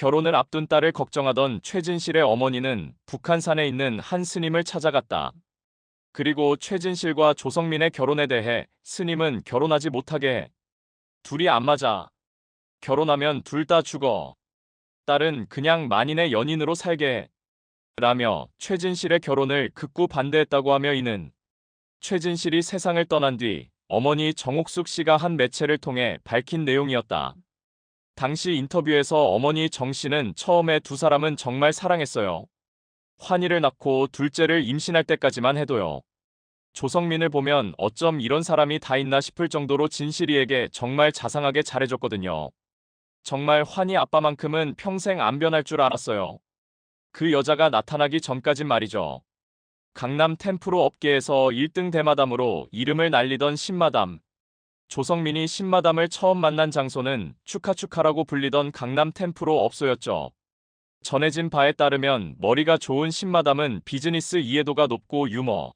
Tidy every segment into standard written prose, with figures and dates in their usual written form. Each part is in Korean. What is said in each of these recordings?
결혼을 앞둔 딸을 걱정하던 최진실의 어머니는 북한산에 있는 한 스님을 찾아갔다. 그리고 최진실과 조성민의 결혼에 대해 스님은 결혼하지 못하게 해. 둘이 안 맞아. 결혼하면 둘 다 죽어. 딸은 그냥 만인의 연인으로 살게 해. 라며 최진실의 결혼을 극구 반대했다고 하며 이는 최진실이 세상을 떠난 뒤 어머니 정옥숙 씨가 한 매체를 통해 밝힌 내용이었다. 당시 인터뷰에서 어머니 정 씨는 처음에 두 사람은 정말 사랑했어요. 환희를 낳고 둘째를 임신할 때까지만 해도요. 조성민을 보면 어쩜 이런 사람이 다 있나 싶을 정도로 진실이에게 정말 자상하게 잘해줬거든요. 정말 환희 아빠만큼은 평생 안 변할 줄 알았어요. 그 여자가 나타나기 전까진 말이죠. 강남 템프로 업계에서 1등 대마담으로 이름을 날리던 신마담. 조성민이 신마담을 처음 만난 장소는 축하축하라고 불리던 강남 템프로 업소였죠. 전해진 바에 따르면 머리가 좋은 신마담은 비즈니스 이해도가 높고 유머,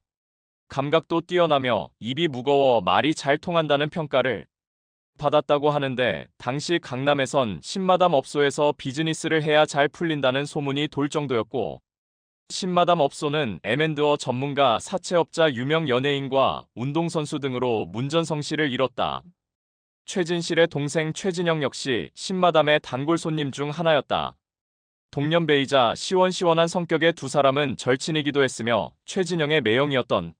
감각도 뛰어나며 입이 무거워 말이 잘 통한다는 평가를 받았다고 하는데 당시 강남에선 신마담 업소에서 비즈니스를 해야 잘 풀린다는 소문이 돌 정도였고 신마담 업소는 M&A 전문가, 사채업자, 유명 연예인과 운동선수 등으로 문전성시를 이뤘다. 최진실의 동생 최진영 역시 신마담의 단골 손님 중 하나였다. 동년배이자 시원시원한 성격의 두 사람은 절친이기도 했으며 최진영의 매형이었던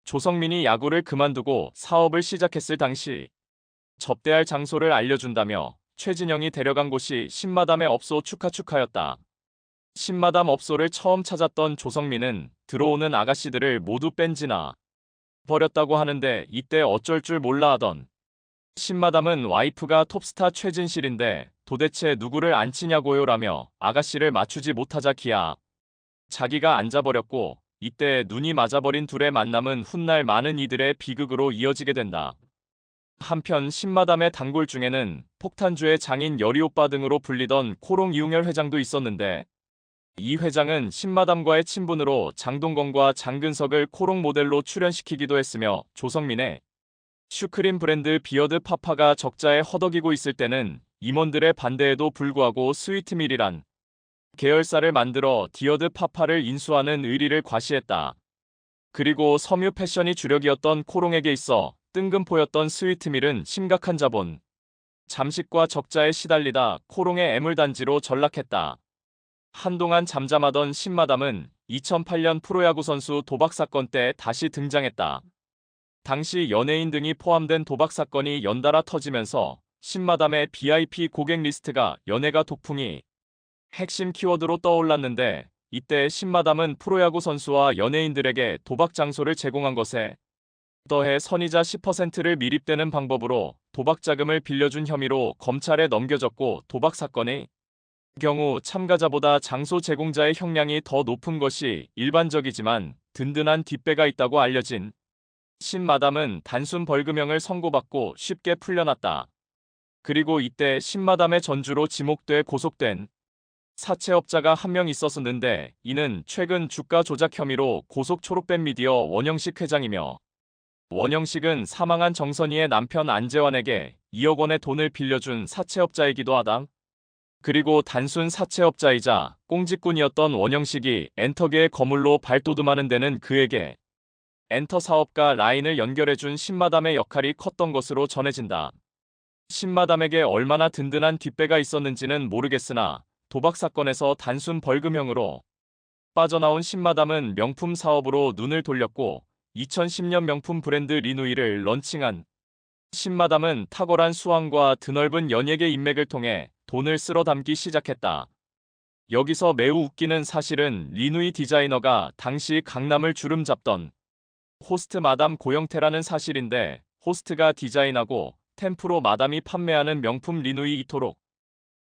조성민이 야구를 그만두고 사업을 시작했을 당시 접대할 장소를 알려준다며 최진영이 데려간 곳이 신마담의 업소 축하축하였다. 신마담 업소를 처음 찾았던 조성민은 들어오는 아가씨들을 모두 뺀지나 버렸다고 하는데 이때 어쩔 줄 몰라 하던 신마담은 와이프가 톱스타 최진실인데 도대체 누구를 안 치냐고요 라며 아가씨를 맞추지 못하자 기아 자기가 앉아버렸고 이때 눈이 맞아버린 둘의 만남은 훗날 많은 이들의 비극으로 이어지게 된다. 한편 신마담의 단골 중에는 폭탄주의 장인 여리오빠 등으로 불리던 코롱 이웅열 회장도 있었는데 이 회장은 신마담과의 친분으로 장동건과 장근석을 코롱 모델로 출연시키기도 했으며 조성민의 슈크림 브랜드 비어드 파파가 적자에 허덕이고 있을 때는 임원들의 반대에도 불구하고 스위트밀이란 계열사를 만들어 디어드 파파를 인수하는 의리를 과시했다. 그리고 섬유 패션이 주력이었던 코롱에게 있어 뜬금포였던 스위트밀은 심각한 자본, 잠식과 적자에 시달리다 코롱의 애물단지로 전락했다. 한동안 잠잠하던 신마담은 2008년 프로야구 선수 도박 사건 때 다시 등장했다. 당시 연예인 등이 포함된 도박 사건이 연달아 터지면서 신마담의 VIP 고객 리스트가 연예가 독풍이 핵심 키워드로 떠올랐는데 이때 신마담은 프로야구 선수와 연예인들에게 도박 장소를 제공한 것에 더해 선의자 10%를 미립되는 방법으로 도박 자금을 빌려준 혐의로 검찰에 넘겨졌고 도박 사건의 경우 참가자보다 장소 제공자의 형량이 더 높은 것이 일반적이지만 든든한 뒷배가 있다고 알려진 신마담은 단순 벌금형을 선고받고 쉽게 풀려났다. 그리고 이때 신마담의 전주로 지목돼 고속된 사채업자가 한 명 있었었는데 이는 최근 주가 조작 혐의로 고속 초록뱀 미디어 원영식 회장이며 원영식은 사망한 정선희의 남편 안재환에게 2억 원의 돈을 빌려준 사채업자이기도 하다. 그리고 단순 사채업자이자 꽁지꾼이었던 원영식이 엔터계의 거물로 발돋움하는 데는 그에게 엔터 사업가 라인을 연결해준 신마담의 역할이 컸던 것으로 전해진다. 신마담에게 얼마나 든든한 뒷배가 있었는지는 모르겠으나 도박 사건에서 단순 벌금형으로 빠져나온 신마담은 명품 사업으로 눈을 돌렸고 2010년 명품 브랜드 리누이를 런칭한 신마담은 탁월한 수완과 드넓은 연예계 인맥을 통해 돈을 쓸어 담기 시작했다. 여기서 매우 웃기는 사실은 리누이 디자이너가 당시 강남을 주름잡던 호스트 마담 고영태라는 사실인데 호스트가 디자인하고 템프로 마담이 판매하는 명품 리누이 이토록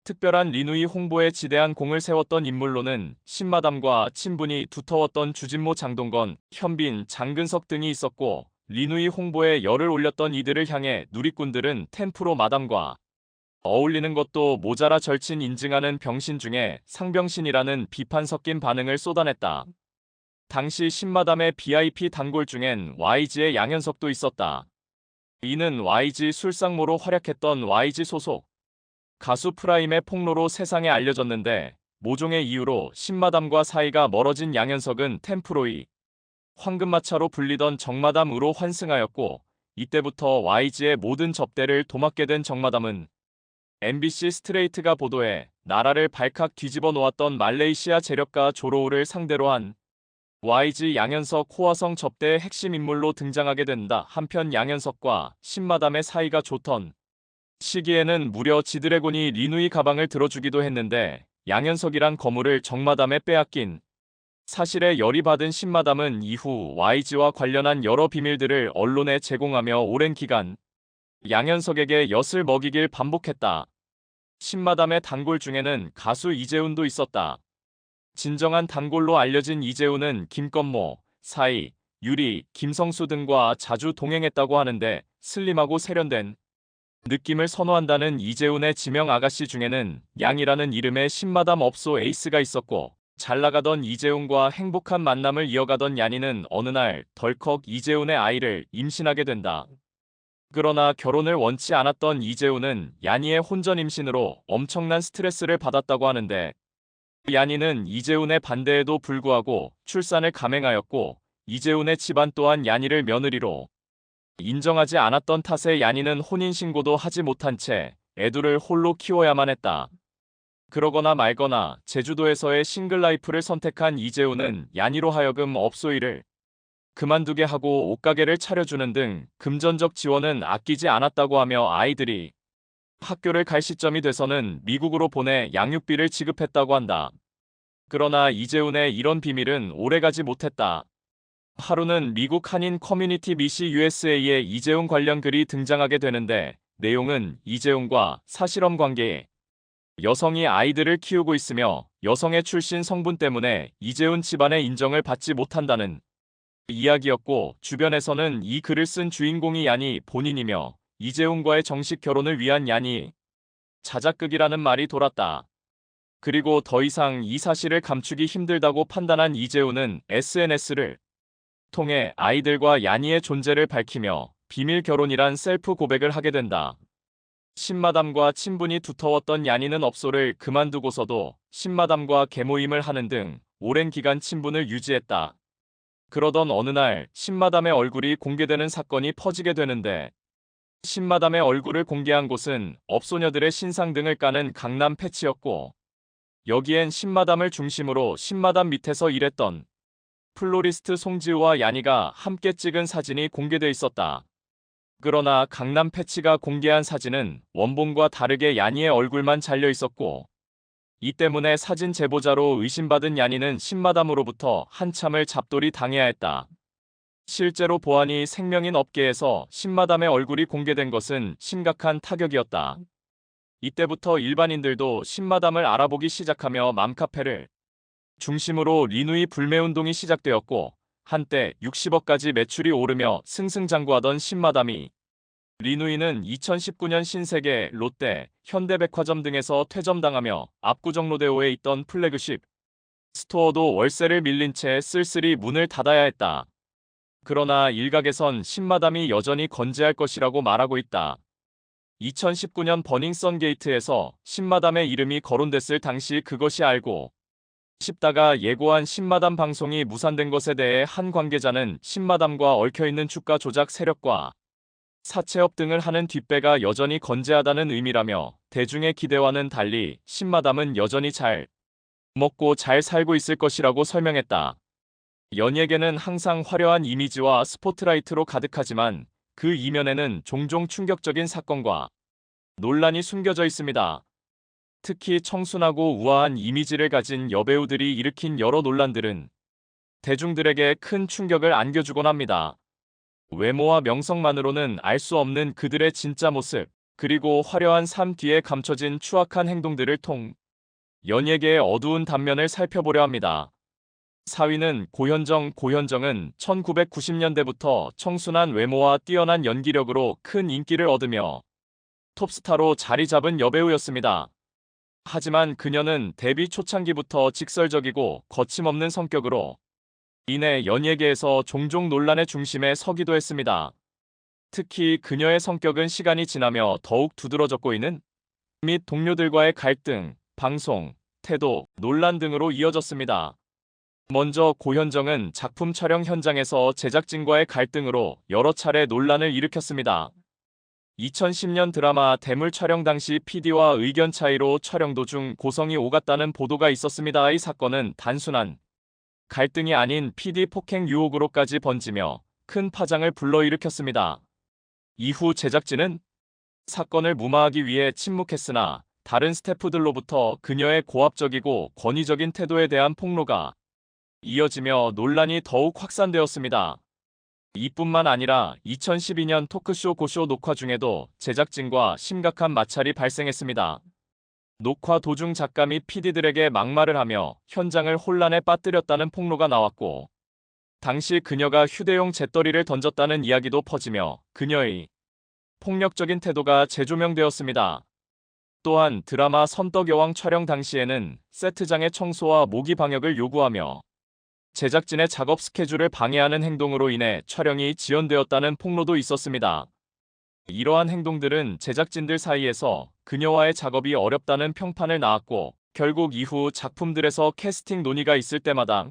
특별한 리누이 홍보에 지대한 공을 세웠던 인물로는 신마담과 친분이 두터웠던 주진모, 장동건, 현빈, 장근석 등이 있었고 리누이 홍보에 열을 올렸던 이들을 향해 누리꾼들은 템프로 마담과 어울리는 것도 모자라 절친 인증하는 병신 중에 상병신이라는 비판 섞인 반응을 쏟아냈다. 당시 신마담의 VIP 단골 중엔 YG의 양현석도 있었다. 이는 YG 술상모로 활약했던 YG 소속 가수 프라임의 폭로로 세상에 알려졌는데 모종의 이유로 신마담과 사이가 멀어진 양현석은 템프로이, 황금마차로 불리던 정마담으로 환승하였고 이때부터 YG의 모든 접대를 도맡게 된 정마담은 MBC 스트레이트가 보도해 나라를 발칵 뒤집어 놓았던 말레이시아 재력가 조로우를 상대로 한 YG 양현석 호화성 접대의 핵심 인물로 등장하게 된다. 한편 양현석과 신마담의 사이가 좋던 시기에는 무려 지드래곤이 리누이 가방을 들어주기도 했는데 양현석이란 거물을 정마담에 빼앗긴 사실에 열이 받은 신마담은 이후 YG와 관련한 여러 비밀들을 언론에 제공하며 오랜 기간 양현석에게 엿을 먹이길 반복했다. 신마담의 단골 중에는 가수 이재훈도 있었다. 진정한 단골로 알려진 이재훈은 김건모, 사이, 유리, 김성수 등과 자주 동행했다고 하는데 슬림하고 세련된 느낌을 선호한다는 이재훈의 지명 아가씨 중에는 양이라는 이름의 신마담 업소 에이스가 있었고 잘나가던 이재훈과 행복한 만남을 이어가던 얀이는 어느 날 덜컥 이재훈의 아이를 임신하게 된다. 그러나 결혼을 원치 않았던 이재훈은 얀이의 혼전 임신으로 엄청난 스트레스를 받았다고 하는데 얀이는 이재훈의 반대에도 불구하고 출산을 감행하였고 이재훈의 집안 또한 얀이를 며느리로 인정하지 않았던 탓에 얀이는 혼인신고도 하지 못한 채 애들을 홀로 키워야만 했다. 그러거나 말거나 제주도에서의 싱글라이프를 선택한 이재훈은 얀이로 하여금 업소 일을 그만두게 하고 옷가게를 차려주는 등 금전적 지원은 아끼지 않았다고 하며 아이들이 학교를 갈 시점이 돼서는 미국으로 보내 양육비를 지급했다고 한다. 그러나 이재훈의 이런 비밀은 오래가지 못했다. 하루는 미국 한인 커뮤니티 미시 USA에 이재훈 관련 글이 등장하게 되는데 내용은 이재훈과 사실혼 관계에 여성이 아이들을 키우고 있으며 여성의 출신 성분 때문에 이재훈 집안의 인정을 받지 못한다는 이야기였고 주변에서는 이 글을 쓴 주인공이 얀이 본인이며 이재훈과의 정식 결혼을 위한 얀이 자작극이라는 말이 돌았다. 그리고 더 이상 이 사실을 감추기 힘들다고 판단한 이재훈은 SNS를 통해 아이들과 얀이의 존재를 밝히며 비밀 결혼이란 셀프 고백을 하게 된다. 신마담과 친분이 두터웠던 얀이는 업소를 그만두고서도 신마담과 개모임을 하는 등 오랜 기간 친분을 유지했다. 그러던 어느 날 신마담의 얼굴이 공개되는 사건이 퍼지게 되는데 신마담의 얼굴을 공개한 곳은 업소녀들의 신상 등을 까는 강남 패치였고 여기엔 신마담을 중심으로 신마담 밑에서 일했던 플로리스트 송지우와 얀이가 함께 찍은 사진이 공개돼 있었다. 그러나 강남 패치가 공개한 사진은 원본과 다르게 얀이의 얼굴만 잘려 있었고 이 때문에 사진 제보자로 의심받은 얀이는 신마담으로부터 한참을 잡돌이 당해야 했다. 실제로 보아니 생명인 업계에서 신마담의 얼굴이 공개된 것은 심각한 타격이었다. 이때부터 일반인들도 신마담을 알아보기 시작하며 맘카페를 중심으로 리누이 불매운동이 시작되었고 한때 60억까지 매출이 오르며 승승장구하던 신마담이 리누이는 2019년 신세계, 롯데, 현대백화점 등에서 퇴점당하며 압구정로데오에 있던 플래그십 스토어도 월세를 밀린 채 쓸쓸히 문을 닫아야 했다. 그러나 일각에선 신마담이 여전히 건재할 것이라고 말하고 있다. 2019년 버닝썬 게이트에서 신마담의 이름이 거론됐을 당시 그것이 알고 싶다가 예고한 신마담 방송이 무산된 것에 대해 한 관계자는 신마담과 얽혀있는 주가 조작 세력과 사채업 등을 하는 뒷배가 여전히 건재하다는 의미라며 대중의 기대와는 달리 신마담은 여전히 잘 먹고 잘 살고 있을 것이라고 설명했다. 연예계는 항상 화려한 이미지와 스포트라이트로 가득하지만 그 이면에는 종종 충격적인 사건과 논란이 숨겨져 있습니다. 특히 청순하고 우아한 이미지를 가진 여배우들이 일으킨 여러 논란들은 대중들에게 큰 충격을 안겨주곤 합니다. 외모와 명성만으로는 알 수 없는 그들의 진짜 모습, 그리고 화려한 삶 뒤에 감춰진 추악한 행동들을 통 연예계의 어두운 단면을 살펴보려 합니다. 4위는 고현정. 고현정은 1990년대부터 청순한 외모와 뛰어난 연기력으로 큰 인기를 얻으며 톱스타로 자리 잡은 여배우였습니다. 하지만 그녀는 데뷔 초창기부터 직설적이고 거침없는 성격으로 이내 연예계에서 종종 논란의 중심에 서기도 했습니다. 특히 그녀의 성격은 시간이 지나며 더욱 두드러졌고 이는 및 동료들과의 갈등, 방송, 태도, 논란 등으로 이어졌습니다. 먼저 고현정은 작품 촬영 현장에서 제작진과의 갈등으로 여러 차례 논란을 일으켰습니다. 2010년 드라마 대물 촬영 당시 PD와 의견 차이로 촬영 도중 고성이 오갔다는 보도가 있었습니다. 이 사건은 단순한 갈등이 아닌 PD 폭행 유혹으로까지 번지며 큰 파장을 불러일으켰습니다. 이후 제작진은 사건을 무마하기 위해 침묵했으나 다른 스태프들로부터 그녀의 고압적이고 권위적인 태도에 대한 폭로가 이어지며 논란이 더욱 확산되었습니다. 이뿐만 아니라 2012년 토크쇼 고쇼 녹화 중에도 제작진과 심각한 마찰이 발생했습니다. 녹화 도중 작가 및 PD들에게 막말을 하며 현장을 혼란에 빠뜨렸다는 폭로가 나왔고, 당시 그녀가 휴대용 잿더리를 던졌다는 이야기도 퍼지며 그녀의 폭력적인 태도가 재조명되었습니다. 또한 드라마 선덕여왕 촬영 당시에는 세트장의 청소와 모기 방역을 요구하며 제작진의 작업 스케줄을 방해하는 행동으로 인해 촬영이 지연되었다는 폭로도 있었습니다. 이러한 행동들은 제작진들 사이에서 그녀와의 작업이 어렵다는 평판을 낳았고, 결국 이후 작품들에서 캐스팅 논의가 있을 때마다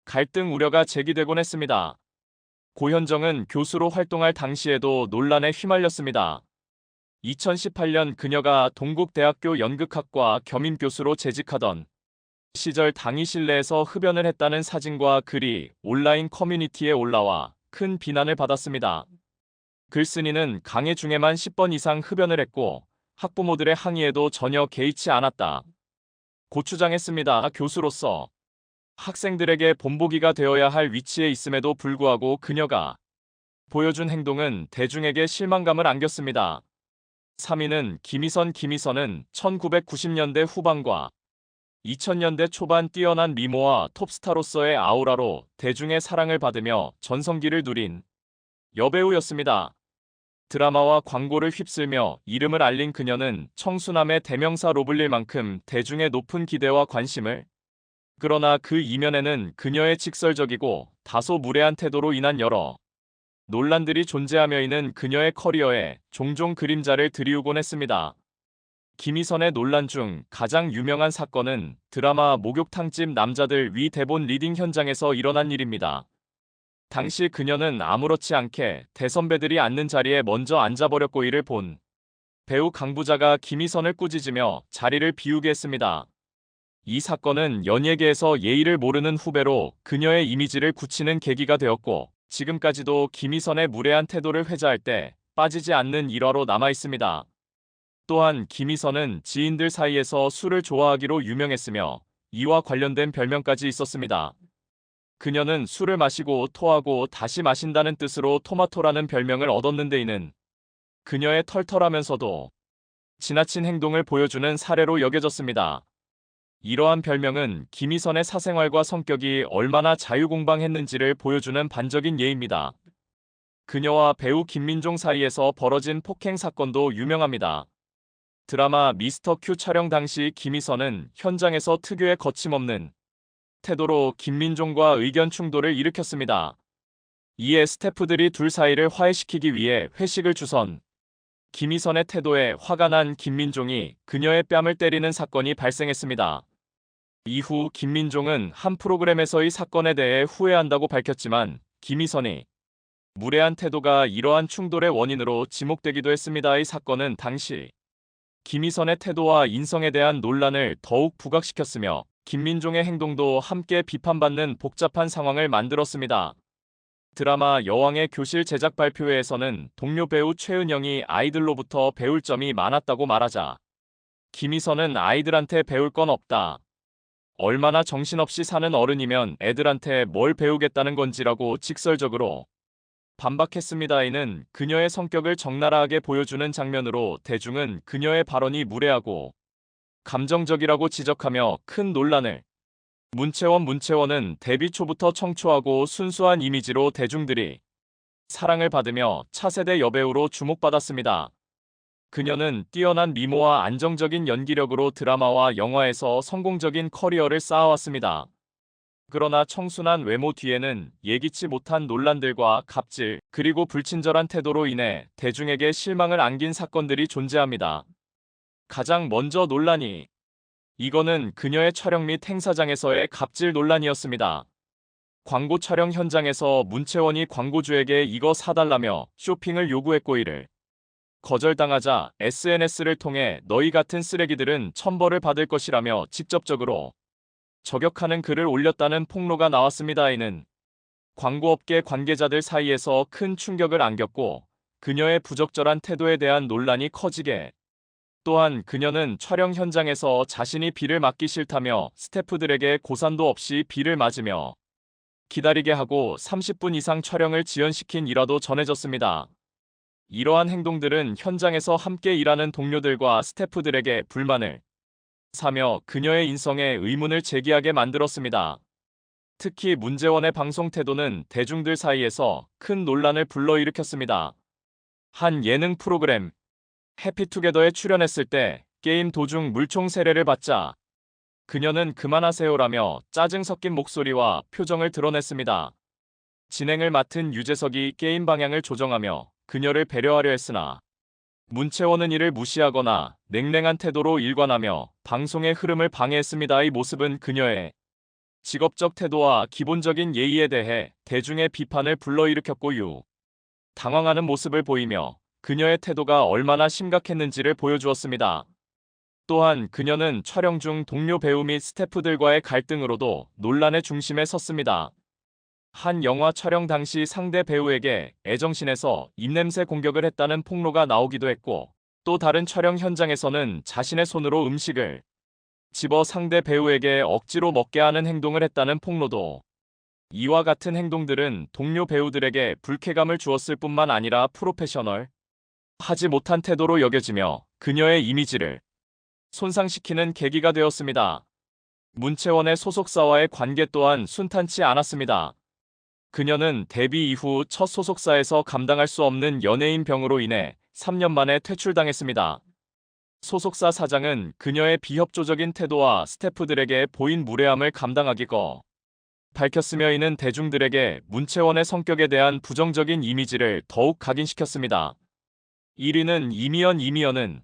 갈등 우려가 제기되곤 했습니다. 고현정은 교수로 활동할 당시에도 논란에 휘말렸습니다. 2018년 그녀가 동국대학교 연극학과 겸임교수로 재직하던 시절 당의실내에서 흡연을 했다는 사진과 글이 온라인 커뮤니티에 올라와 큰 비난을 받았습니다. 글쓴이는 강의 중에만 10번 이상 흡연을 했고 학부모들의 항의에도 전혀 개의치 않았다. 고추장했습니다. 교수로서 학생들에게 본보기가 되어야 할 위치에 있음에도 불구하고 그녀가 보여준 행동은 대중에게 실망감을 안겼습니다. 3위는 김희선. 김희선은 1990년대 후반과 2000년대 초반 뛰어난 미모와 톱스타로서의 아우라로 대중의 사랑을 받으며 전성기를 누린 여배우였습니다. 드라마와 광고를 휩쓸며 이름을 알린 그녀는 청순함의 대명사로 불릴 만큼 대중의 높은 기대와 관심을, 그러나 그 이면에는 그녀의 직설적이고 다소 무례한 태도로 인한 여러 논란들이 존재하며 이는 그녀의 커리어에 종종 그림자를 드리우곤 했습니다. 김희선의 논란 중 가장 유명한 사건은 드라마 목욕탕집 남자들 위 대본 리딩 현장에서 일어난 일입니다. 당시 그녀는 아무렇지 않게 대선배들이 앉는 자리에 먼저 앉아버렸고 이를 본 배우 강부자가 김희선을 꾸짖으며 자리를 비우게 했습니다. 이 사건은 연예계에서 예의를 모르는 후배로 그녀의 이미지를 굳히는 계기가 되었고, 지금까지도 김희선의 무례한 태도를 회자할 때 빠지지 않는 일화로 남아있습니다. 또한 김희선은 지인들 사이에서 술을 좋아하기로 유명했으며 이와 관련된 별명까지 있었습니다. 그녀는 술을 마시고 토하고 다시 마신다는 뜻으로 토마토라는 별명을 얻었는데 이는 그녀의 털털하면서도 지나친 행동을 보여주는 사례로 여겨졌습니다. 이러한 별명은 김희선의 사생활과 성격이 얼마나 자유공방했는지를 보여주는 반적인 예입니다. 그녀와 배우 김민종 사이에서 벌어진 폭행 사건도 유명합니다. 드라마 미스터 큐 촬영 당시 김희선은 현장에서 특유의 거침없는 태도로 김민종과 의견 충돌을 일으켰습니다. 이에 스태프들이 둘 사이를 화해시키기 위해 회식을 주선, 김희선의 태도에 화가 난 김민종이 그녀의 뺨을 때리는 사건이 발생했습니다. 이후 김민종은 한 프로그램에서의 사건에 대해 후회한다고 밝혔지만 김희선이 무례한 태도가 이러한 충돌의 원인으로 지목되기도 했습니다. 이 사건은 당시 김희선의 태도와 인성에 대한 논란을 더욱 부각시켰으며 김민종의 행동도 함께 비판받는 복잡한 상황을 만들었습니다. 드라마 여왕의 교실 제작 발표회에서는 동료 배우 최은영이 아이들로부터 배울 점이 많았다고 말하자 김희선은 아이들한테 배울 건 없다. 얼마나 정신없이 사는 어른이면 애들한테 뭘 배우겠다는 건지라고 직설적으로 반박했습니다. 이는 그녀의 성격을 적나라하게 보여주는 장면으로 대중은 그녀의 발언이 무례하고 감정적이라고 지적하며 큰 논란을. 문채원은 데뷔 초부터 청초하고 순수한 이미지로 대중들이 사랑을 받으며 차세대 여배우로 주목받았습니다. 그녀는 뛰어난 미모와 안정적인 연기력으로 드라마와 영화에서 성공적인 커리어를 쌓아왔습니다. 그러나 청순한 외모 뒤에는 예기치 못한 논란들과 갑질, 그리고 불친절한 태도로 인해 대중에게 실망을 안긴 사건들이 존재합니다. 가장 먼저 논란이 이거는 그녀의 촬영 및 행사장에서의 갑질 논란이었습니다. 광고 촬영 현장에서 문채원이 광고주에게 이거 사달라며 쇼핑을 요구했고 이를 거절당하자 SNS를 통해 너희 같은 쓰레기들은 천벌을 받을 것이라며 직접적으로 저격하는 글을 올렸다는 폭로가 나왔습니다. 이는 광고업계 관계자들 사이에서 큰 충격을 안겼고 그녀의 부적절한 태도에 대한 논란이 커지게 또한 그녀는 촬영 현장에서 자신이 비를 맞기 싫다며 스태프들에게 고산도 없이 비를 맞으며 기다리게 하고 30분 이상 촬영을 지연시킨 일화도 전해졌습니다. 이러한 행동들은 현장에서 함께 일하는 동료들과 스태프들에게 불만을 사며 그녀의 인성에 의문을 제기하게 만들었습니다. 특히 문제원의 방송 태도는 대중들 사이에서 큰 논란을 불러일으켰습니다. 한 예능 프로그램 해피투게더에 출연했을 때 게임 도중 물총 세례를 받자 그녀는 그만하세요라며 짜증 섞인 목소리와 표정을 드러냈습니다. 진행을 맡은 유재석이 게임 방향을 조정하며 그녀를 배려하려 했으나 문채원은 이를 무시하거나 냉랭한 태도로 일관하며 방송의 흐름을 방해했습니다. 이 모습은 그녀의 직업적 태도와 기본적인 예의에 대해 대중의 비판을 불러일으켰고 당황하는 모습을 보이며 그녀의 태도가 얼마나 심각했는지를 보여주었습니다. 또한 그녀는 촬영 중 동료 배우 및 스태프들과의 갈등으로도 논란의 중심에 섰습니다. 한 영화 촬영 당시 상대 배우에게 애정신에서 입냄새 공격을 했다는 폭로가 나오기도 했고 또 다른 촬영 현장에서는 자신의 손으로 음식을 집어 상대 배우에게 억지로 먹게 하는 행동을 했다는 폭로도 이와 같은 행동들은 동료 배우들에게 불쾌감을 주었을 뿐만 아니라 프로페셔널 하지 못한 태도로 여겨지며 그녀의 이미지를 손상시키는 계기가 되었습니다. 문채원의 소속사와의 관계 또한 순탄치 않았습니다. 그녀는 데뷔 이후 첫 소속사에서 감당할 수 없는 연예인 병으로 인해 3년 만에 퇴출당했습니다. 소속사 사장은 그녀의 비협조적인 태도와 스태프들에게 보인 무례함을 감당하기거 밝혔으며 이는 대중들에게 문채원의 성격에 대한 부정적인 이미지를 더욱 각인시켰습니다. 1위는 이미연. 이미연은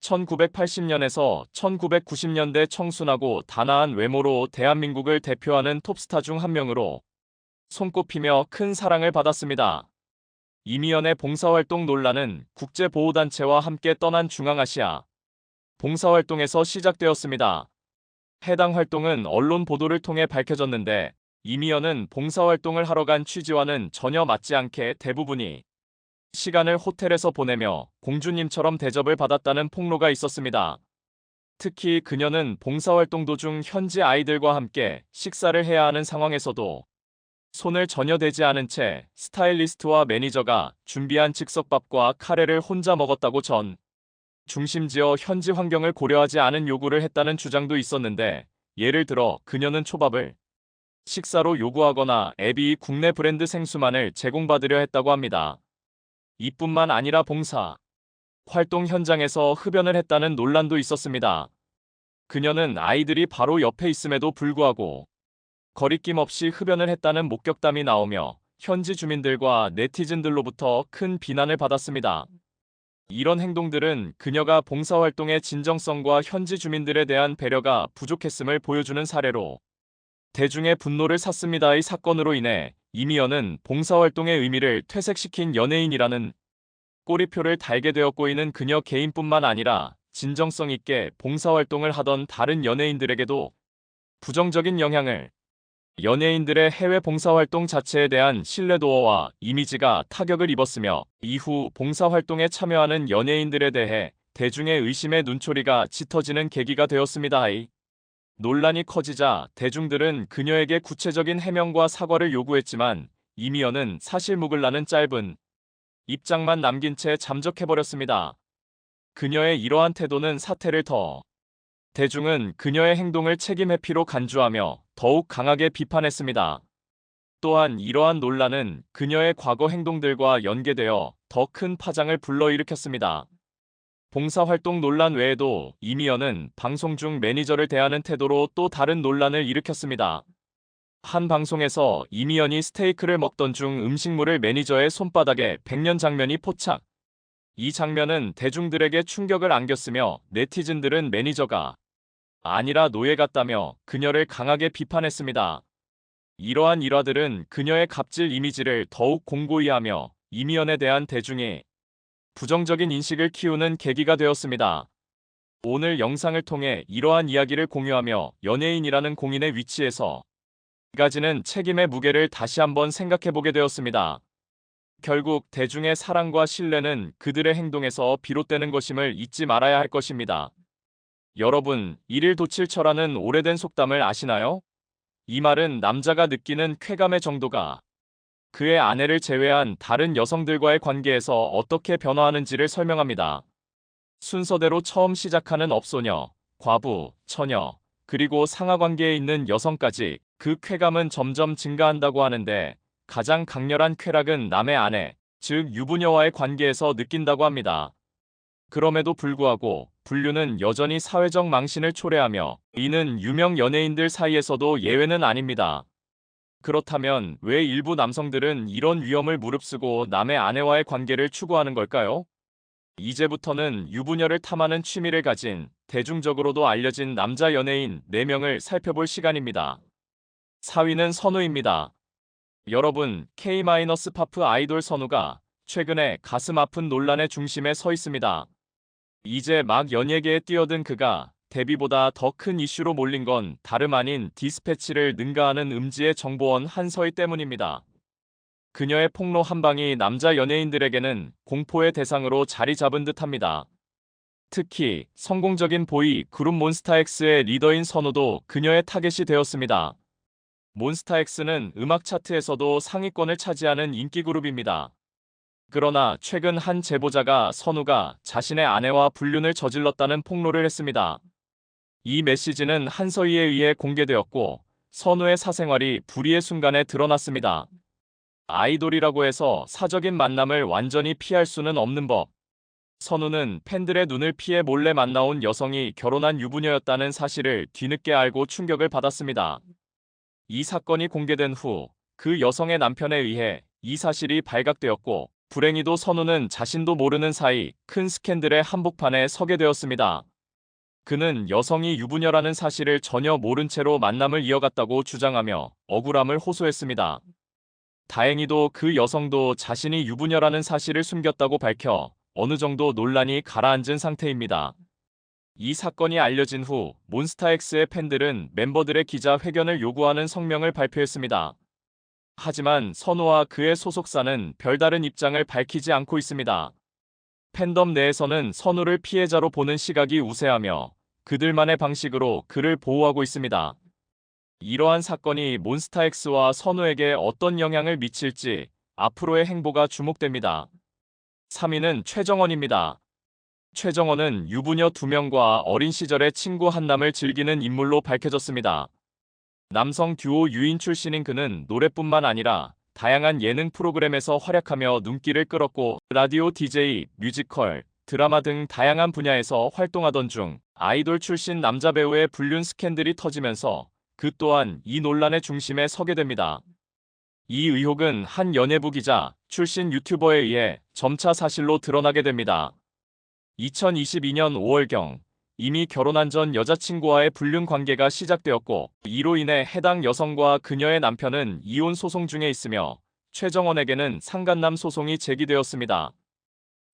1980년에서 1990년대 청순하고 단아한 외모로 대한민국을 대표하는 톱스타 중 한 명으로 손꼽히며 큰 사랑을 받았습니다. 이미연의 봉사활동 논란은 국제보호단체와 함께 떠난 중앙아시아 봉사활동에서 시작되었습니다. 해당 활동은 언론 보도를 통해 밝혀졌는데 이미연은 봉사활동을 하러 간 취지와는 전혀 맞지 않게 대부분이 시간을 호텔에서 보내며 공주님처럼 대접을 받았다는 폭로가 있었습니다. 특히 그녀는 봉사활동 도중 현지 아이들과 함께 식사를 해야 하는 상황에서도 손을 전혀 대지 않은 채 스타일리스트와 매니저가 준비한 즉석밥과 카레를 혼자 먹었다고 중심지어 현지 환경을 고려하지 않은 요구를 했다는 주장도 있었는데 예를 들어 그녀는 초밥을 식사로 요구하거나 애비 국내 브랜드 생수만을 제공받으려 했다고 합니다. 이뿐만 아니라 봉사 활동 현장에서 흡연을 했다는 논란도 있었습니다. 그녀는 아이들이 바로 옆에 있음에도 불구하고 거리낌 없이 흡연을 했다는 목격담이 나오며 현지 주민들과 네티즌들로부터 큰 비난을 받았습니다. 이런 행동들은 그녀가 봉사활동의 진정성과 현지 주민들에 대한 배려가 부족했음을 보여주는 사례로 대중의 분노를 샀습니다. 이 사건으로 인해 이미연은 봉사활동의 의미를 퇴색시킨 연예인이라는 꼬리표를 달게 되었고 이는 그녀 개인뿐만 아니라 진정성 있게 봉사활동을 하던 다른 연예인들에게도 부정적인 영향을 연예인들의 해외 봉사활동 자체에 대한 신뢰도와 이미지가 타격을 입었으며 이후 봉사활동에 참여하는 연예인들에 대해 대중의 의심의 눈초리가 짙어지는 계기가 되었습니다. 논란이 커지자 대중들은 그녀에게 구체적인 해명과 사과를 요구했지만 이미연은 사실 묵을라는 짧은 입장만 남긴 채 잠적해버렸습니다. 그녀의 이러한 태도는 사태를 더 대중은 그녀의 행동을 책임 회피로 간주하며 더욱 강하게 비판했습니다. 또한 이러한 논란은 그녀의 과거 행동들과 연계되어 더 큰 파장을 불러일으켰습니다. 봉사활동 논란 외에도 이미연은 방송 중 매니저를 대하는 태도로 또 다른 논란을 일으켰습니다. 한 방송에서 이미연이 스테이크를 먹던 중 음식물을 매니저의 손바닥에 100년 장면이 포착. 이 장면은 대중들에게 충격을 안겼으며 네티즌들은 매니저가 아니라 노예 같다며 그녀를 강하게 비판했습니다. 이러한 일화들은 그녀의 갑질 이미지를 더욱 공고히 하며 이미연에 대한 대중의 부정적인 인식을 키우는 계기가 되었습니다. 오늘 영상을 통해 이러한 이야기를 공유하며 연예인이라는 공인의 위치에서 가지는 책임의 무게를 다시 한번 생각해보게 되었습니다. 결국 대중의 사랑과 신뢰는 그들의 행동에서 비롯되는 것임을 잊지 말아야 할 것입니다. 여러분, 일일 도칠처라는 오래된 속담을 아시나요? 이 말은 남자가 느끼는 쾌감의 정도가 그의 아내를 제외한 다른 여성들과의 관계에서 어떻게 변화하는지를 설명합니다. 순서대로 처음 시작하는 업소녀, 과부, 처녀, 그리고 상하 관계에 있는 여성까지 그 쾌감은 점점 증가한다고 하는데 가장 강렬한 쾌락은 남의 아내, 즉 유부녀와의 관계에서 느낀다고 합니다. 그럼에도 불구하고 불륜은 여전히 사회적 망신을 초래하며 이는 유명 연예인들 사이에서도 예외는 아닙니다. 그렇다면 왜 일부 남성들은 이런 위험을 무릅쓰고 남의 아내와의 관계를 추구하는 걸까요? 이제부터는 유부녀를 탐하는 취미를 가진 대중적으로도 알려진 남자 연예인 4명을 살펴볼 시간입니다. 4위는 선우입니다. 여러분, K-팝 아이돌 선우가 최근에 가슴 아픈 논란의 중심에 서 있습니다. 이제 막 연예계에 뛰어든 그가 데뷔보다 더 큰 이슈로 몰린 건 다름 아닌 디스패치를 능가하는 음지의 정보원 한서희 때문입니다. 그녀의 폭로 한 방이 남자 연예인들에게는 공포의 대상으로 자리 잡은 듯합니다. 특히 성공적인 보이 그룹 몬스타엑스의 리더인 선우도 그녀의 타겟이 되었습니다. 몬스타엑스는 음악 차트에서도 상위권을 차지하는 인기 그룹입니다. 그러나 최근 한 제보자가 선우가 자신의 아내와 불륜을 저질렀다는 폭로를 했습니다. 이 메시지는 한서희에 의해 공개되었고 선우의 사생활이 불의의 순간에 드러났습니다. 아이돌이라고 해서 사적인 만남을 완전히 피할 수는 없는 법. 선우는 팬들의 눈을 피해 몰래 만나온 여성이 결혼한 유부녀였다는 사실을 뒤늦게 알고 충격을 받았습니다. 이 사건이 공개된 후 그 여성의 남편에 의해 이 사실이 발각되었고 불행히도 선우는 자신도 모르는 사이 큰 스캔들의 한복판에 서게 되었습니다. 그는 여성이 유부녀라는 사실을 전혀 모른 채로 만남을 이어갔다고 주장하며 억울함을 호소했습니다. 다행히도 그 여성도 자신이 유부녀라는 사실을 숨겼다고 밝혀 어느 정도 논란이 가라앉은 상태입니다. 이 사건이 알려진 후 몬스타엑스의 팬들은 멤버들의 기자 회견을 요구하는 성명을 발표했습니다. 하지만 선우와 그의 소속사는 별다른 입장을 밝히지 않고 있습니다. 팬덤 내에서는 선우를 피해자로 보는 시각이 우세하며 그들만의 방식으로 그를 보호하고 있습니다. 이러한 사건이 몬스타엑스와 선우에게 어떤 영향을 미칠지 앞으로의 행보가 주목됩니다. 3위는 최정원입니다. 최정원은 유부녀 2명과 어린 시절의 친구 한남을 즐기는 인물로 밝혀졌습니다. 남성 듀오 유인 출신인 그는 노래뿐만 아니라 다양한 예능 프로그램에서 활약하며 눈길을 끌었고 라디오 DJ, 뮤지컬, 드라마 등 다양한 분야에서 활동하던 중 아이돌 출신 남자 배우의 불륜 스캔들이 터지면서 그 또한 이 논란의 중심에 서게 됩니다. 이 의혹은 한 연예부 기자 출신 유튜버에 의해 점차 사실로 드러나게 됩니다. 2022년 5월경 이미 결혼한 전 여자친구와의 불륜 관계가 시작되었고 이로 인해 해당 여성과 그녀의 남편은 이혼 소송 중에 있으며 최정원에게는 상간남 소송이 제기되었습니다.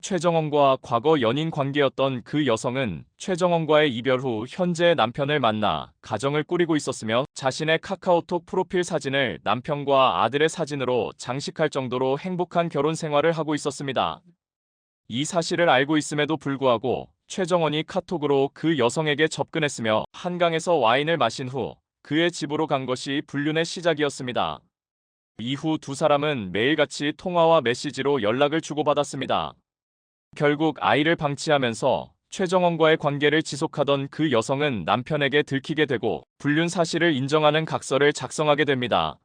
최정원과 과거 연인 관계였던 그 여성은 최정원과의 이별 후 현재의 남편을 만나 가정을 꾸리고 있었으며 자신의 카카오톡 프로필 사진을 남편과 아들의 사진으로 장식할 정도로 행복한 결혼 생활을 하고 있었습니다. 이 사실을 알고 있음에도 불구하고 최정원이 카톡으로 그 여성에게 접근했으며 한강에서 와인을 마신 후 그의 집으로 간 것이 불륜의 시작이었습니다. 이후 두 사람은 매일같이 통화와 메시지로 연락을 주고받았습니다. 결국 아이를 방치하면서 최정원과의 관계를 지속하던 그 여성은 남편에게 들키게 되고 불륜 사실을 인정하는 각서를 작성하게 됩니다.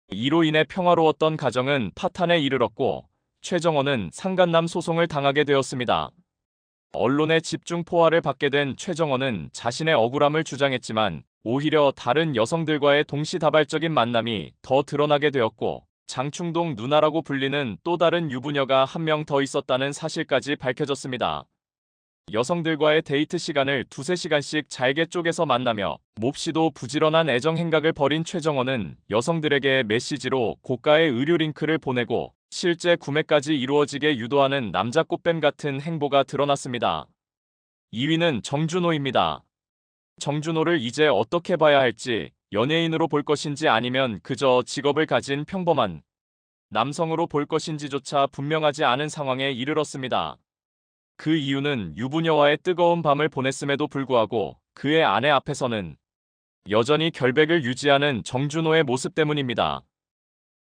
이로 인해 평화로웠던 가정은 파탄에 이르렀고 최정원은 상간남 소송을 당하게 되었습니다. 언론의 집중 포화를 받게 된 최정원은 자신의 억울함을 주장했지만 오히려 다른 여성들과의 동시다발적인 만남이 더 드러나게 되었고 장충동 누나라고 불리는 또 다른 유부녀가 한 명 더 있었다는 사실까지 밝혀졌습니다. 여성들과의 데이트 시간을 두세 시간씩 잘게 쪼개서 만나며 몹시도 부지런한 애정 행각을 벌인 최정원은 여성들에게 메시지로 고가의 의류 링크를 보내고 실제 구매까지 이루어지게 유도하는 남자 꽃뱀 같은 행보가 드러났습니다. 2위는 정준호입니다. 정준호를 이제 어떻게 봐야 할지, 연예인으로 볼 것인지 아니면 그저 직업을 가진 평범한 남성으로 볼 것인지조차 분명하지 않은 상황에 이르렀습니다. 그 이유는 유부녀와의 뜨거운 밤을 보냈음에도 불구하고 그의 아내 앞에서는 여전히 결백을 유지하는 정준호의 모습 때문입니다.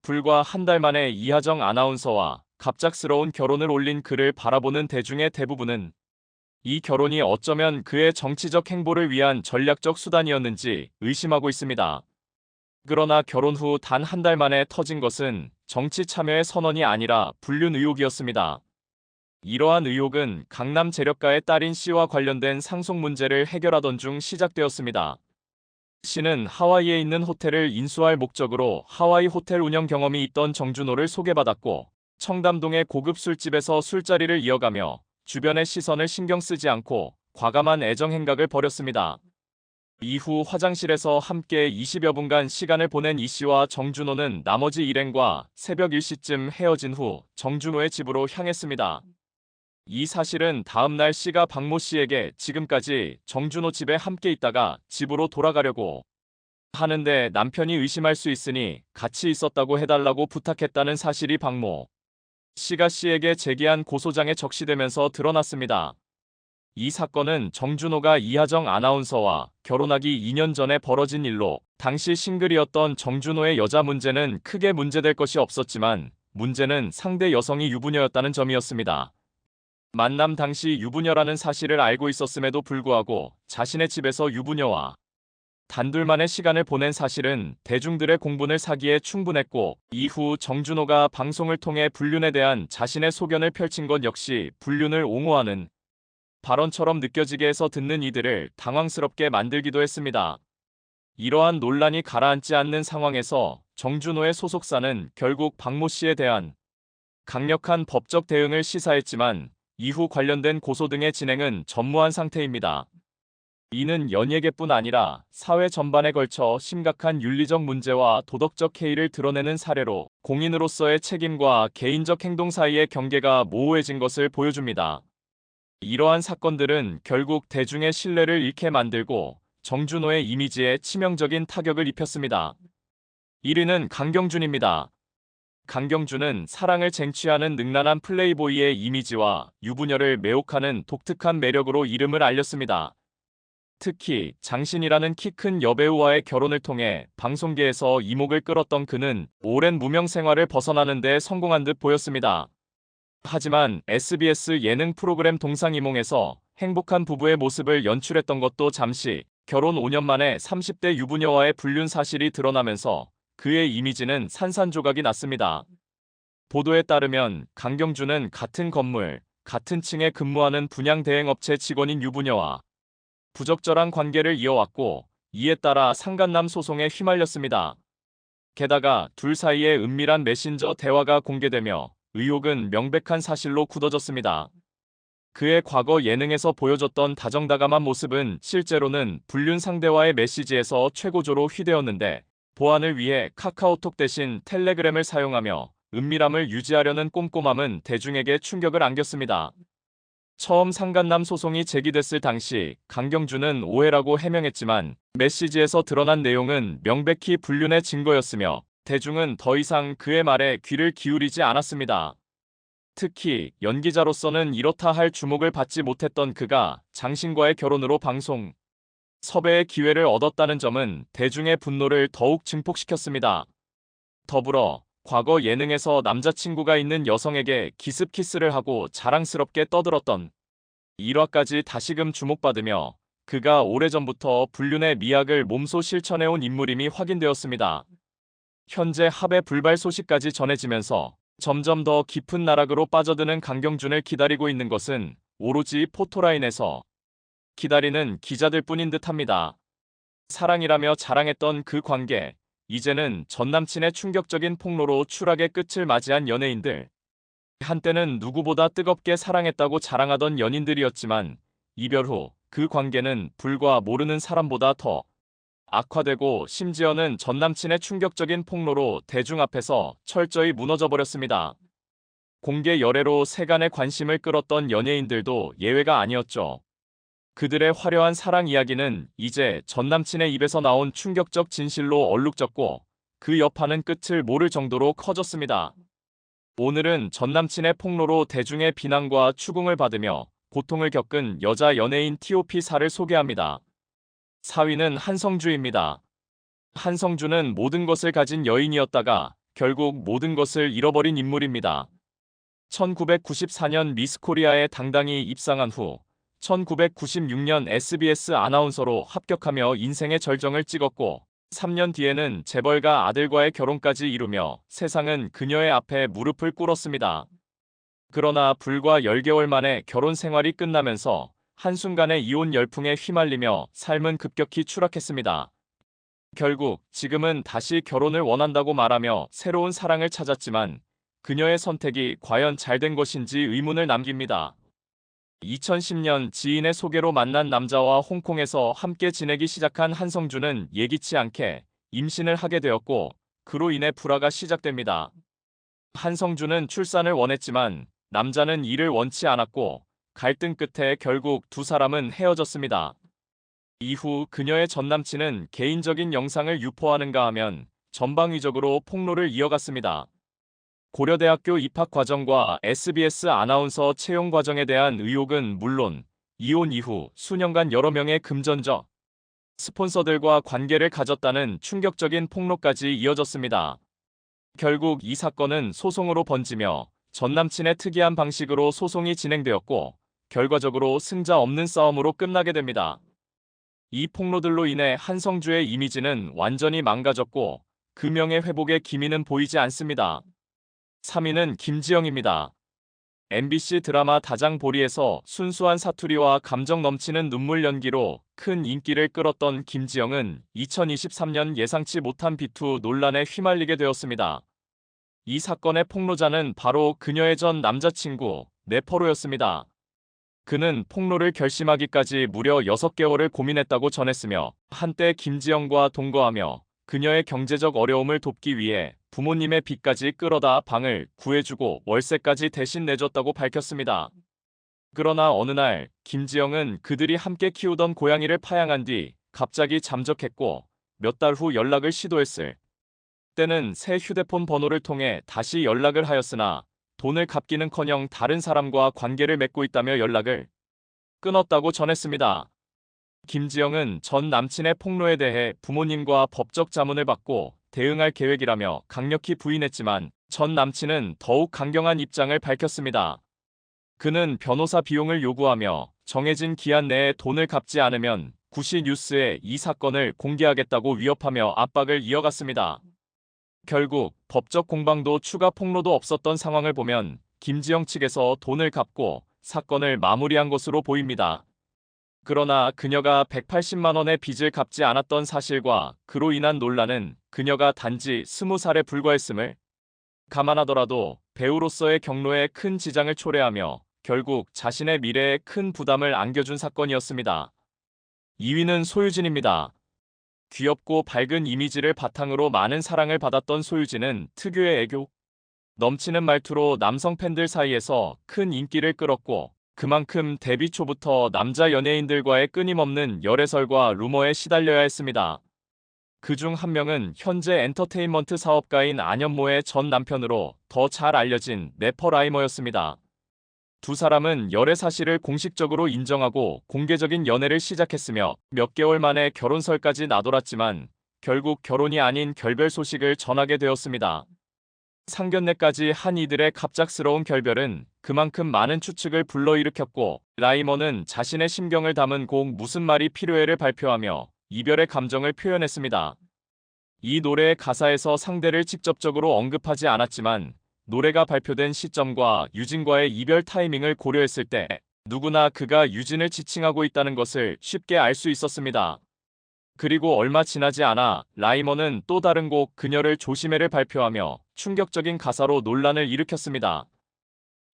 불과 한 달 만에 이하정 아나운서와 갑작스러운 결혼을 올린 그를 바라보는 대중의 대부분은 이 결혼이 어쩌면 그의 정치적 행보를 위한 전략적 수단이었는지 의심하고 있습니다. 그러나 결혼 후 단 한 달 만에 터진 것은 정치 참여의 선언이 아니라 불륜 의혹이었습니다. 이러한 의혹은 강남 재력가의 딸인 씨와 관련된 상속 문제를 해결하던 중 시작되었습니다. 씨는 하와이에 있는 호텔을 인수할 목적으로 하와이 호텔 운영 경험이 있던 정준호를 소개받았고 청담동의 고급 술집에서 술자리를 이어가며 주변의 시선을 신경 쓰지 않고 과감한 애정 행각을 벌였습니다. 이후 화장실에서 함께 20여 분간 시간을 보낸 이 씨와 정준호는 나머지 일행과 새벽 1시쯤 헤어진 후 정준호의 집으로 향했습니다. 이 사실은 다음날 씨가 박모 씨에게 지금까지 정준호 집에 함께 있다가 집으로 돌아가려고 하는데 남편이 의심할 수 있으니 같이 있었다고 해달라고 부탁했다는 사실이 박모 씨가 씨에게 제기한 고소장에 적시되면서 드러났습니다. 이 사건은 정준호가 이하정 아나운서와 결혼하기 2년 전에 벌어진 일로 당시 싱글이었던 정준호의 여자 문제는 크게 문제될 것이 없었지만 문제는 상대 여성이 유부녀였다는 점이었습니다. 만남 당시 유부녀라는 사실을 알고 있었음에도 불구하고 자신의 집에서 유부녀와 단둘만의 시간을 보낸 사실은 대중들의 공분을 사기에 충분했고 이후 정준호가 방송을 통해 불륜에 대한 자신의 소견을 펼친 것 역시 불륜을 옹호하는 발언처럼 느껴지게 해서 듣는 이들을 당황스럽게 만들기도 했습니다. 이러한 논란이 가라앉지 않는 상황에서 정준호의 소속사는 결국 박모 씨에 대한 강력한 법적 대응을 시사했지만 이후 관련된 고소 등의 진행은 전무한 상태입니다. 이는 연예계뿐 아니라 사회 전반에 걸쳐 심각한 윤리적 문제와 도덕적 해이를 드러내는 사례로 공인으로서의 책임과 개인적 행동 사이의 경계가 모호해진 것을 보여줍니다. 이러한 사건들은 결국 대중의 신뢰를 잃게 만들고 정준호의 이미지에 치명적인 타격을 입혔습니다. 1위는 강경준입니다. 강경준은 사랑을 쟁취하는 능란한 플레이보이의 이미지와 유부녀를 매혹하는 독특한 매력으로 이름을 알렸습니다. 특히 장신이라는 키 큰 여배우와의 결혼을 통해 방송계에서 이목을 끌었던 그는 오랜 무명 생활을 벗어나는 데 성공한 듯 보였습니다. 하지만 SBS 예능 프로그램 동상이몽에서 행복한 부부의 모습을 연출했던 것도 잠시 결혼 5년 만에 30대 유부녀와의 불륜 사실이 드러나면서 그의 이미지는 산산조각이 났습니다. 보도에 따르면 강경준은 같은 건물, 같은 층에 근무하는 분양대행업체 직원인 유부녀와 부적절한 관계를 이어왔고 이에 따라 상간남 소송에 휘말렸습니다. 게다가 둘 사이의 은밀한 메신저 대화가 공개되며 의혹은 명백한 사실로 굳어졌습니다. 그의 과거 예능에서 보여줬던 다정다감한 모습은 실제로는 불륜 상대와의 메시지에서 최고조로 휘되었는데 보안을 위해 카카오톡 대신 텔레그램을 사용하며 은밀함을 유지하려는 꼼꼼함은 대중에게 충격을 안겼습니다. 처음 상간남 소송이 제기됐을 당시 강경준은 오해라고 해명했지만 메시지에서 드러난 내용은 명백히 불륜의 증거였으며 대중은 더 이상 그의 말에 귀를 기울이지 않았습니다. 특히 연기자로서는 이렇다 할 주목을 받지 못했던 그가 장신과의 결혼으로 방송 섭외의 기회를 얻었다는 점은 대중의 분노를 더욱 증폭시켰습니다. 더불어 과거 예능에서 남자친구가 있는 여성에게 기습 키스를 하고 자랑스럽게 떠들었던 일화까지 다시금 주목받으며 그가 오래전부터 불륜의 미학을 몸소 실천해온 인물임이 확인되었습니다. 현재 합의 불발 소식까지 전해지면서 점점 더 깊은 나락으로 빠져드는 강경준을 기다리고 있는 것은 오로지 포토라인에서 기다리는 기자들 뿐인 듯합니다. 사랑이라며 자랑했던 그 관계, 이제는 전남친의 충격적인 폭로로 추락의 끝을 맞이한 연예인들. 한때는 누구보다 뜨겁게 사랑했다고 자랑하던 연인들이었지만 이별 후 그 관계는 불과 모르는 사람보다 더 악화되고 심지어는 전남친의 충격적인 폭로로 대중 앞에서 철저히 무너져버렸습니다. 공개 열애로 세간의 관심을 끌었던 연예인들도 예외가 아니었죠. 그들의 화려한 사랑 이야기는 이제 전남친의 입에서 나온 충격적 진실로 얼룩졌고 그 여파는 끝을 모를 정도로 커졌습니다. 오늘은 전남친의 폭로로 대중의 비난과 추궁을 받으며 고통을 겪은 여자 연예인 TOP사를 소개합니다. 4위는 한성주입니다. 한성주는 모든 것을 가진 여인이었다가 결국 모든 것을 잃어버린 인물입니다. 1994년 미스코리아에 당당히 입상한 후 1996년 SBS 아나운서로 합격하며 인생의 절정을 찍었고 3년 뒤에는 재벌가 아들과의 결혼까지 이루며 세상은 그녀의 앞에 무릎을 꿇었습니다. 그러나 불과 10개월 만에 결혼 생활이 끝나면서 한순간에 이혼 열풍에 휘말리며 삶은 급격히 추락했습니다. 결국 지금은 다시 결혼을 원한다고 말하며 새로운 사랑을 찾았지만 그녀의 선택이 과연 잘된 것인지 의문을 남깁니다. 2010년 지인의 소개로 만난 남자와 홍콩에서 함께 지내기 시작한 한성주는 예기치 않게 임신을 하게 되었고 그로 인해 불화가 시작됩니다. 한성주는 출산을 원했지만 남자는 이를 원치 않았고 갈등 끝에 결국 두 사람은 헤어졌습니다. 이후 그녀의 전남친은 개인적인 영상을 유포하는가 하면 전방위적으로 폭로를 이어갔습니다. 고려대학교 입학 과정과 SBS 아나운서 채용 과정에 대한 의혹은 물론 이혼 이후 수년간 여러 명의 금전적 스폰서들과 관계를 가졌다는 충격적인 폭로까지 이어졌습니다. 결국 이 사건은 소송으로 번지며 전남친의 특이한 방식으로 소송이 진행되었고 결과적으로 승자 없는 싸움으로 끝나게 됩니다. 이 폭로들로 인해 한성주의 이미지는 완전히 망가졌고 그 명예 회복의 기미는 보이지 않습니다. 3위는 김지영입니다. MBC 드라마 다장보리에서 순수한 사투리와 감정 넘치는 눈물 연기로 큰 인기를 끌었던 김지영은 2023년 예상치 못한 비투 논란에 휘말리게 되었습니다. 이 사건의 폭로자는 바로 그녀의 전 남자친구 네퍼로였습니다. 그는 폭로를 결심하기까지 무려 6개월을 고민했다고 전했으며 한때 김지영과 동거하며 그녀의 경제적 어려움을 돕기 위해 부모님의 빚까지 끌어다 방을 구해주고 월세까지 대신 내줬다고 밝혔습니다. 그러나 어느 날 김지영은 그들이 함께 키우던 고양이를 파양한 뒤 갑자기 잠적했고 몇 달 후 연락을 시도했을 때는 새 휴대폰 번호를 통해 다시 연락을 하였으나 돈을 갚기는커녕 다른 사람과 관계를 맺고 있다며 연락을 끊었다고 전했습니다. 김지영은 전 남친의 폭로에 대해 부모님과 법적 자문을 받고 대응할 계획이라며 강력히 부인했지만 전 남친은 더욱 강경한 입장을 밝혔습니다. 그는 변호사 비용을 요구하며 정해진 기한 내에 돈을 갚지 않으면 구시 뉴스에 이 사건을 공개하겠다고 위협하며 압박을 이어갔습니다. 결국 법적 공방도 추가 폭로도 없었던 상황을 보면 김지영 측에서 돈을 갚고 사건을 마무리한 것으로 보입니다. 그러나 그녀가 180만 원의 빚을 갚지 않았던 사실과 그로 인한 논란은 그녀가 단지 20살에 불과했음을 감안하더라도 배우로서의 경로에 큰 지장을 초래하며 결국 자신의 미래에 큰 부담을 안겨준 사건이었습니다. 2위는 소유진입니다. 귀엽고 밝은 이미지를 바탕으로 많은 사랑을 받았던 소유진은 특유의 애교 넘치는 말투로 남성 팬들 사이에서 큰 인기를 끌었고 그만큼 데뷔 초부터 남자 연예인들과의 끊임없는 열애설과 루머에 시달려야 했습니다. 그중 한 명은 현재 엔터테인먼트 사업가인 안현모의 전 남편으로 더 잘 알려진 래퍼 라이머였습니다. 두 사람은 열애 사실을 공식적으로 인정하고 공개적인 연애를 시작했으며 몇 개월 만에 결혼설까지 나돌았지만 결국 결혼이 아닌 결별 소식을 전하게 되었습니다. 상견례까지 한 이들의 갑작스러운 결별은 그만큼 많은 추측을 불러일으켰고 라이머는 자신의 심경을 담은 곡 무슨 말이 필요해를 발표하며 이별의 감정을 표현했습니다. 이 노래의 가사에서 상대를 직접적으로 언급하지 않았지만 노래가 발표된 시점과 유진과의 이별 타이밍을 고려했을 때 누구나 그가 유진을 지칭하고 있다는 것을 쉽게 알 수 있었습니다. 그리고 얼마 지나지 않아 라이머는 또 다른 곡 그녀를 조심해를 발표하며 충격적인 가사로 논란을 일으켰습니다.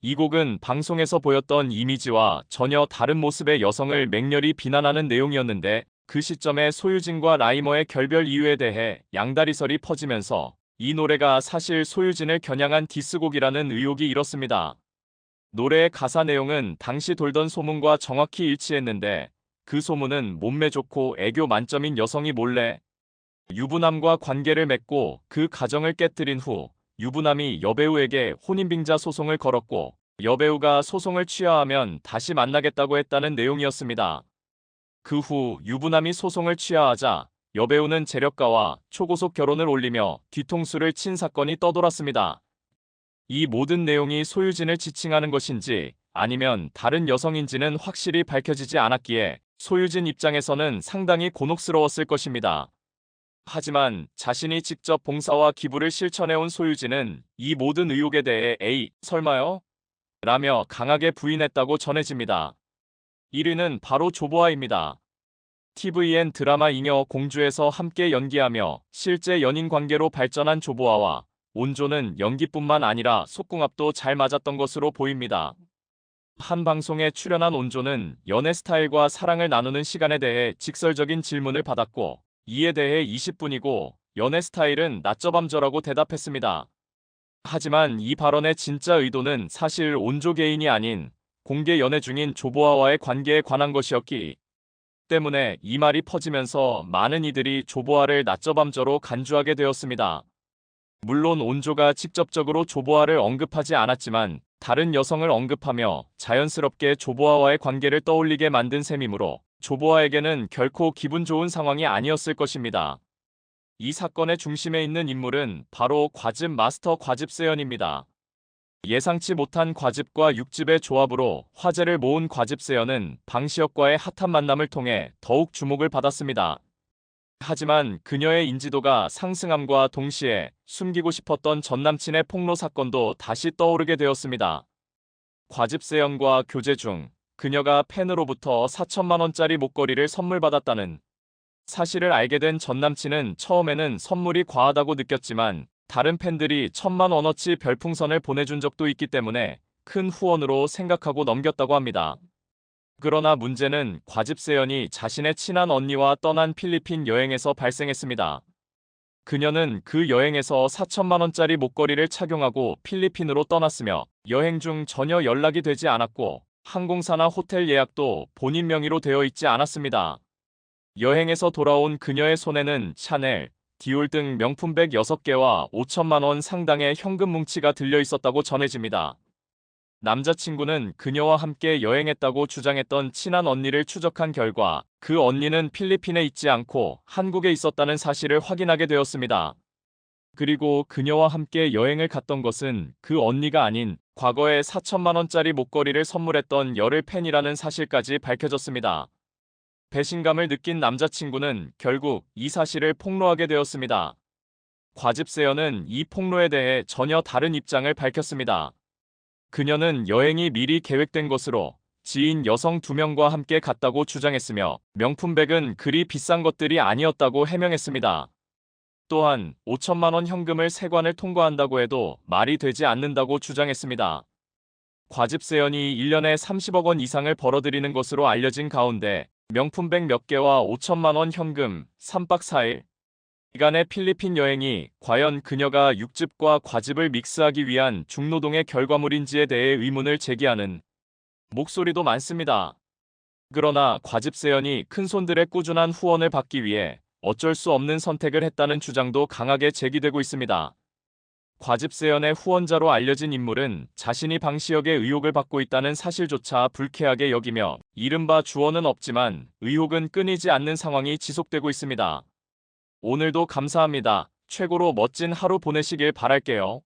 이 곡은 방송에서 보였던 이미지와 전혀 다른 모습의 여성을 맹렬히 비난하는 내용이었는데 그 시점에 소유진과 라이머의 결별 이유에 대해 양다리설이 퍼지면서 이 노래가 사실 소유진을 겨냥한 디스곡이라는 의혹이 일었습니다. 노래의 가사 내용은 당시 돌던 소문과 정확히 일치했는데 그 소문은 몸매 좋고 애교 만점인 여성이 몰래 유부남과 관계를 맺고 그 가정을 깨뜨린 후 유부남이 여배우에게 혼인빙자 소송을 걸었고 여배우가 소송을 취하하면 다시 만나겠다고 했다는 내용이었습니다. 그 후 유부남이 소송을 취하하자 여배우는 재력가와 초고속 결혼을 올리며 뒤통수를 친 사건이 떠돌았습니다. 이 모든 내용이 소유진을 지칭하는 것인지 아니면 다른 여성인지는 확실히 밝혀지지 않았기에 소유진 입장에서는 상당히 곤혹스러웠을 것입니다. 하지만 자신이 직접 봉사와 기부를 실천해온 소유진은 이 모든 의혹에 대해 에이, 설마요? 라며 강하게 부인했다고 전해집니다. 1위는 바로 조보아입니다. TVN 드라마 잉여 공주에서 함께 연기하며 실제 연인 관계로 발전한 조보아와 온조는 연기뿐만 아니라 속궁합도 잘 맞았던 것으로 보입니다. 한 방송에 출연한 온조는 연애 스타일과 사랑을 나누는 시간에 대해 직설적인 질문을 받았고 이에 대해 20분이고 연애 스타일은 낮저밤저라고 대답했습니다. 하지만 이 발언의 진짜 의도는 사실 온조 개인이 아닌 공개 연애 중인 조보아와의 관계에 관한 것이었기 때문에 이 말이 퍼지면서 많은 이들이 조보아를 낮저밤저로 간주하게 되었습니다. 물론 온조가 직접적으로 조보아를 언급하지 않았지만 다른 여성을 언급하며 자연스럽게 조보아와의 관계를 떠올리게 만든 셈이므로 조보아에게는 결코 기분 좋은 상황이 아니었을 것입니다. 이 사건의 중심에 있는 인물은 바로 과즙 마스터 과즙세연입니다. 예상치 못한 과즙과 육즙의 조합으로 화제를 모은 과즙세연은 방시혁과의 핫한 만남을 통해 더욱 주목을 받았습니다. 하지만 그녀의 인지도가 상승함과 동시에 숨기고 싶었던 전남친의 폭로 사건도 다시 떠오르게 되었습니다. 과즙세연과 교제 중 그녀가 팬으로부터 4천만 원짜리 목걸이를 선물받았다는 사실을 알게 된 전남친은 처음에는 선물이 과하다고 느꼈지만 다른 팬들이 1,000만 원어치 별풍선을 보내준 적도 있기 때문에 큰 후원으로 생각하고 넘겼다고 합니다. 그러나 문제는 과즙세연이 자신의 친한 언니와 떠난 필리핀 여행에서 발생했습니다. 그녀는 그 여행에서 4천만 원짜리 목걸이를 착용하고 필리핀으로 떠났으며 여행 중 전혀 연락이 되지 않았고 항공사나 호텔 예약도 본인 명의로 되어 있지 않았습니다. 여행에서 돌아온 그녀의 손에는 샤넬, 디올 등 명품백 6개와 5천만 원 상당의 현금 뭉치가 들려 있었다고 전해집니다. 남자친구는 그녀와 함께 여행했다고 주장했던 친한 언니를 추적한 결과 그 언니는 필리핀에 있지 않고 한국에 있었다는 사실을 확인하게 되었습니다. 그리고 그녀와 함께 여행을 갔던 것은 그 언니가 아닌 과거에 4천만 원짜리 목걸이를 선물했던 열흘 팬이라는 사실까지 밝혀졌습니다. 배신감을 느낀 남자친구는 결국 이 사실을 폭로하게 되었습니다. 과즙세연은 이 폭로에 대해 전혀 다른 입장을 밝혔습니다. 그녀는 여행이 미리 계획된 것으로 지인 여성 2명과 함께 갔다고 주장했으며 명품백은 그리 비싼 것들이 아니었다고 해명했습니다. 또한 5천만 원 현금을 3관을 통과한다고 해도 말이 되지 않는다고 주장했습니다. 과즙세연이 1년에 30억 원 이상을 벌어들이는 것으로 알려진 가운데 명품백 몇 개와 5천만 원 현금, 3박 4일 기간의 필리핀 여행이 과연 그녀가 육즙과 과즙을 믹스하기 위한 중노동의 결과물인지에 대해 의문을 제기하는 목소리도 많습니다. 그러나 과즙세연이 큰손들의 꾸준한 후원을 받기 위해 어쩔 수 없는 선택을 했다는 주장도 강하게 제기되고 있습니다. 과즙세연의 후원자로 알려진 인물은 자신이 방시혁의 의혹을 받고 있다는 사실조차 불쾌하게 여기며 이른바 주어는 없지만 의혹은 끊이지 않는 상황이 지속되고 있습니다. 오늘도 감사합니다. 최고로 멋진 하루 보내시길 바랄게요.